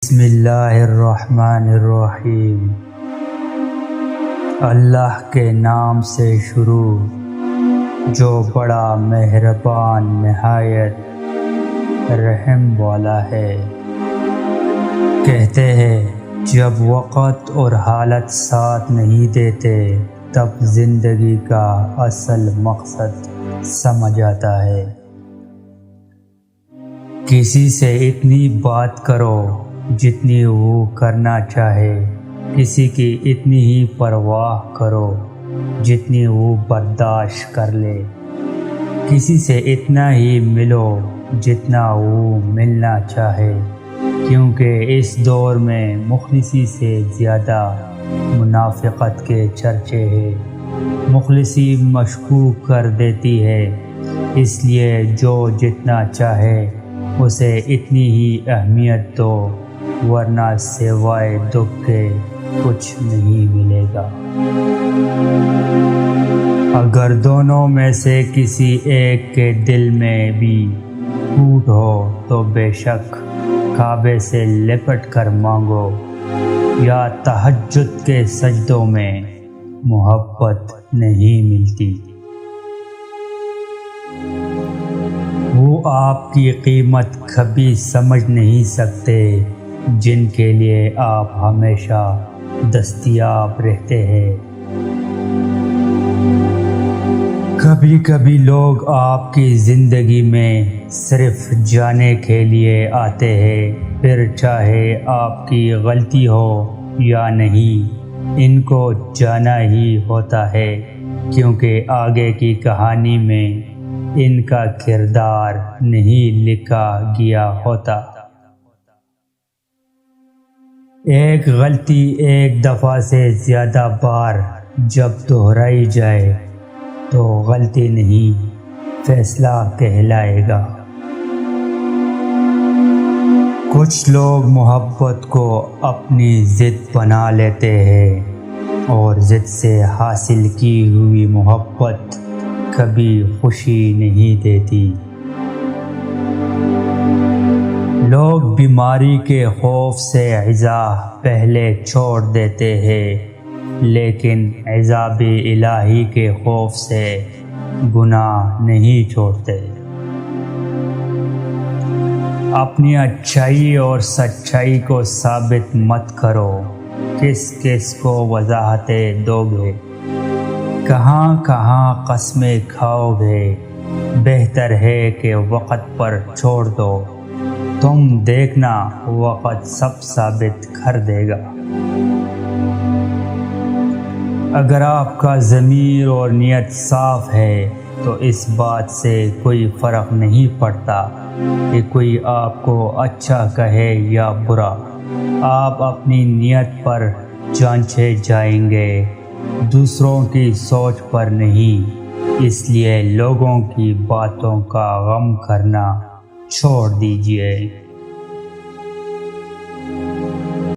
بسم اللہ الرحمن الرحیم۔ اللہ کے نام سے شروع جو بڑا مہربان نہایت رحم والا ہے۔ کہتے ہیں جب وقت اور حالت ساتھ نہیں دیتے تب زندگی کا اصل مقصد سمجھ آتا ہے۔ کسی سے اتنی بات کرو جتنی وہ کرنا چاہے، کسی کی اتنی ہی پرواہ کرو جتنی وہ برداشت کر لے، کسی سے اتنا ہی ملو جتنا وہ ملنا چاہے، کیونکہ اس دور میں مخلصی سے زیادہ منافقت کے چرچے ہیں۔ مخلصی مشکوک کر دیتی ہے، اس لیے جو جتنا چاہے اسے اتنی ہی اہمیت دو، ورنہ سوائے دکھ کے کچھ نہیں ملے گا۔ اگر دونوں میں سے کسی ایک کے دل میں بھی پھوٹ ہو تو بے شک کعبے سے لپٹ کر مانگو، یا تہجد کے سجدوں میں محبت نہیں ملتی۔ وہ آپ کی قیمت کبھی سمجھ نہیں سکتے جن کے لیے آپ ہمیشہ دستیاب رہتے ہیں۔ کبھی کبھی لوگ آپ کی زندگی میں صرف جانے کے لیے آتے ہیں، پھر چاہے آپ کی غلطی ہو یا نہیں ان کو جانا ہی ہوتا ہے، کیونکہ آگے کی کہانی میں ان کا کردار نہیں لکھا گیا ہوتا۔ ایک غلطی ایک دفعہ سے زیادہ بار جب دہرائی جائے تو غلطی نہیں فیصلہ کہلائے گا۔ کچھ لوگ محبت کو اپنی ضد بنا لیتے ہیں، اور ضد سے حاصل کی ہوئی محبت کبھی خوشی نہیں دیتی۔ لوگ بیماری کے خوف سے عزا پہلے چھوڑ دیتے ہیں، لیکن عذاب الہی کے خوف سے گناہ نہیں چھوڑتے۔ اپنی اچھائی اور سچائی کو ثابت مت کرو، کس کس کو وضاحتیں دو گے، کہاں کہاں قسمیں کھاؤ گے، بہتر ہے کہ وقت پر چھوڑ دو، تم دیکھنا وقت سب ثابت کر دے گا۔ اگر آپ کا ضمیر اور نیت صاف ہے تو اس بات سے کوئی فرق نہیں پڑتا کہ کوئی آپ کو اچھا کہے یا برا، آپ اپنی نیت پر جانچے جائیں گے، دوسروں کی سوچ پر نہیں۔ اس لیے لوگوں کی باتوں کا غم کرنا چھوڑ دیجیے۔